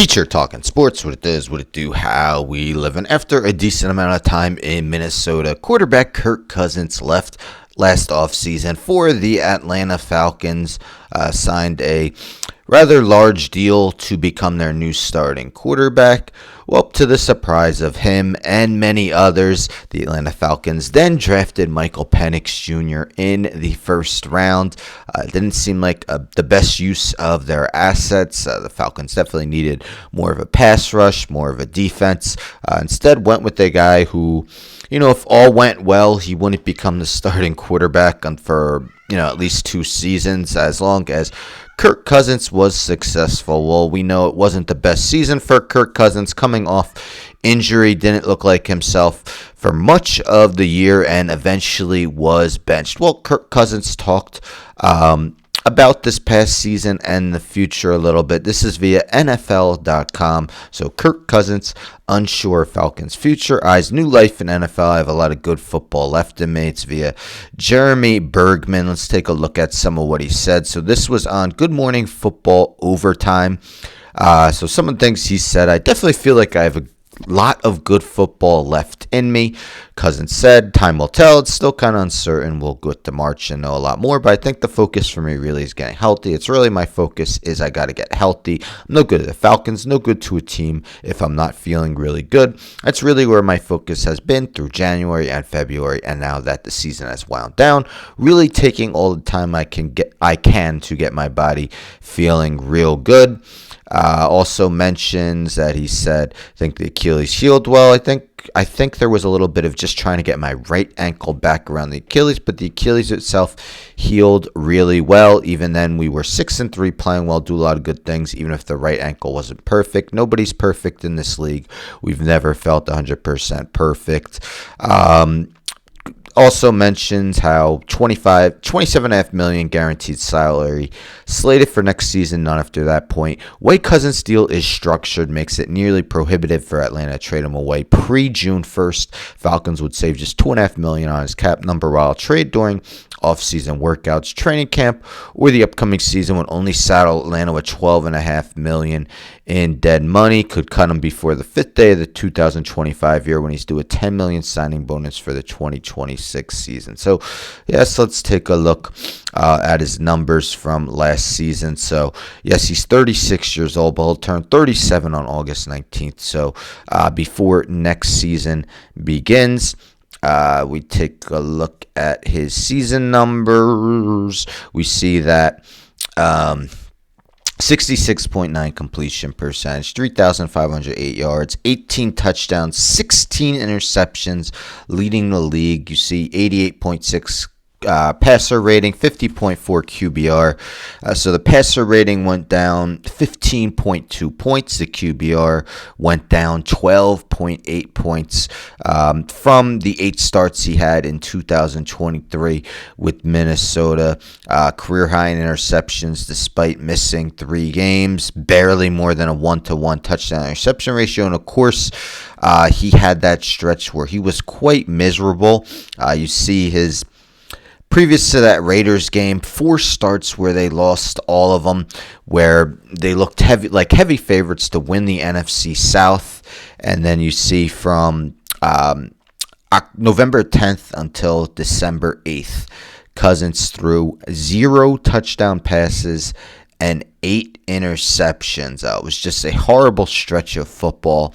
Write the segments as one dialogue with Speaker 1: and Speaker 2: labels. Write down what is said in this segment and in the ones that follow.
Speaker 1: Teacher talking sports, what it does, what it do, how we live. And after a decent amount of time in Minnesota, quarterback Kirk Cousins left last offseason for the Atlanta Falcons, signed a rather large deal to become their new starting quarterback. Well, to the surprise of him and many others, the Atlanta Falcons then drafted Michael Penix Jr. in the first round. It didn't seem like the best use of their assets. The Falcons definitely needed more of a pass rush, more of a defense. Instead, went with a guy who, if all went well, he wouldn't become the starting quarterback for, at least 2 seasons, as long as Kirk Cousins was successful. Well, we know it wasn't the best season for Kirk Cousins. Coming off injury, didn't look like himself for much of the year and eventually was benched. Well, Kirk Cousins talked about this past season and the future a little bit. This is via NFL.com. So Kirk Cousins, unsure of Falcons' future, eyes new life in NFL. I have a lot of good football left in me. It's via Jeremy Bergman. Let's take a look at some of what he said. So this was on Good Morning Football Overtime. So some of the things he said, I definitely feel like I have a lot of good football left in me. Cousins said, time will tell. It's still kind of uncertain. We'll go to March and know a lot more, but I think the focus for me really is getting healthy. It's really my focus is I got to get healthy. I'm no good at the Falcons, no good to a team if I'm not feeling really good. That's really where my focus has been through January and February, and now that the season has wound down, really taking all the time I can to get my body feeling real good. Also mentions that he said, I think the Achilles healed well. I think there was a little bit of just trying to get my right ankle back around the Achilles, but the Achilles itself healed really well. Even then, we were 6-3, playing well, do a lot of good things, even if the right ankle wasn't perfect. Nobody's perfect in this league. We've never felt 100% perfect. Also mentions how $27.5 million guaranteed salary slated for next season, not after that point. Way Cousins' deal is structured makes it nearly prohibitive for Atlanta to trade him away pre-June 1st. Falcons would save just $2.5 million on his cap number, while trade during off-season workouts, training camp, or the upcoming season would only saddle Atlanta with $12.5 million in dead money. Could cut him before the 5th day of the 2025 year when he's due a $10 million signing bonus for the 2026 season. So, yes, let's take a look at his numbers from last season. So, yes, he's 36 years old, but he'll turn 37 on August 19th. So, before next season begins, we take a look at his season numbers. We see that 66.9 completion percentage, 3,508 yards, 18 touchdowns, 16 interceptions, leading the league. You see 88.6 passer rating, 50.4 QBR. So the passer rating went down 15.2 points. The QBR went down 12.8 points from the 8 starts he had in 2023 with Minnesota. Career high in interceptions despite missing 3 games. Barely more than a 1-to-1 touchdown interception ratio. And of course, he had that stretch where he was quite miserable. You see his previous to that Raiders game, 4 starts where they lost all of them, where they looked heavy favorites to win the NFC South. And then you see from November 10th until December 8th, Cousins threw 0 touchdown passes and 8 interceptions. It was just a horrible stretch of football.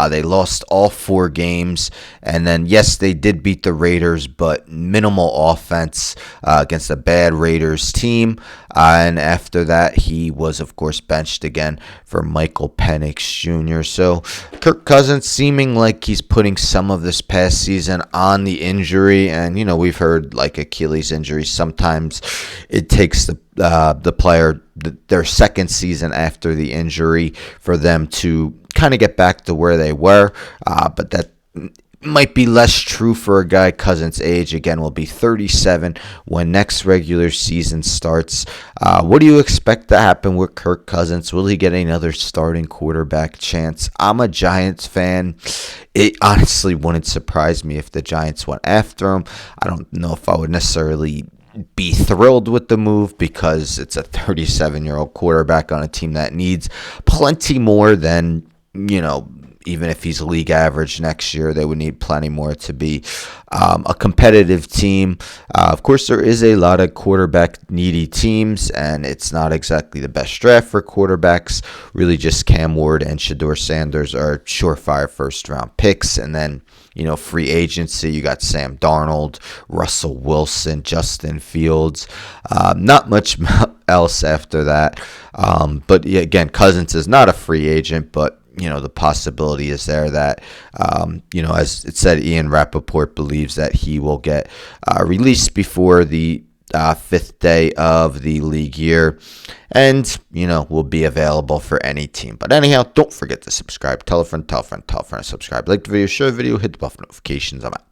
Speaker 1: They lost all 4 games. And then, yes, they did beat the Raiders, but minimal offense against a bad Raiders team. And after that, he was, of course, benched again for Michael Penix Jr. So Kirk Cousins seeming like he's putting some of this past season on the injury. And, we've heard like Achilles injuries. Sometimes it takes the player their second season after the injury for them to kind of get back to where they were. But that might be less true for a guy Cousins' age. Again, will be 37 when next regular season starts. What do you expect to happen with Kirk Cousins? Will he get another starting quarterback chance? I'm a Giants fan. It honestly wouldn't surprise me if the Giants went after him. I don't know if I would necessarily be thrilled with the move because it's a 37-year-old quarterback on a team that needs plenty more than, even if he's league average next year, they would need plenty more to be a competitive team. Of course, there is a lot of quarterback needy teams, and it's not exactly the best draft for quarterbacks. Really, just Cam Ward and Shedeur Sanders are surefire first-round picks, and then free agency, you got Sam Darnold, Russell Wilson, Justin Fields. Not much else after that. But yeah, again, Cousins is not a free agent, but the possibility is there that, as it said, Ian Rappaport believes that he will get released before the 5th day of the league year and, will be available for any team. But anyhow, don't forget to subscribe. Tell a friend, tell a friend, tell a friend to subscribe. Like the video, share the video, hit the bell for notifications. I'm out.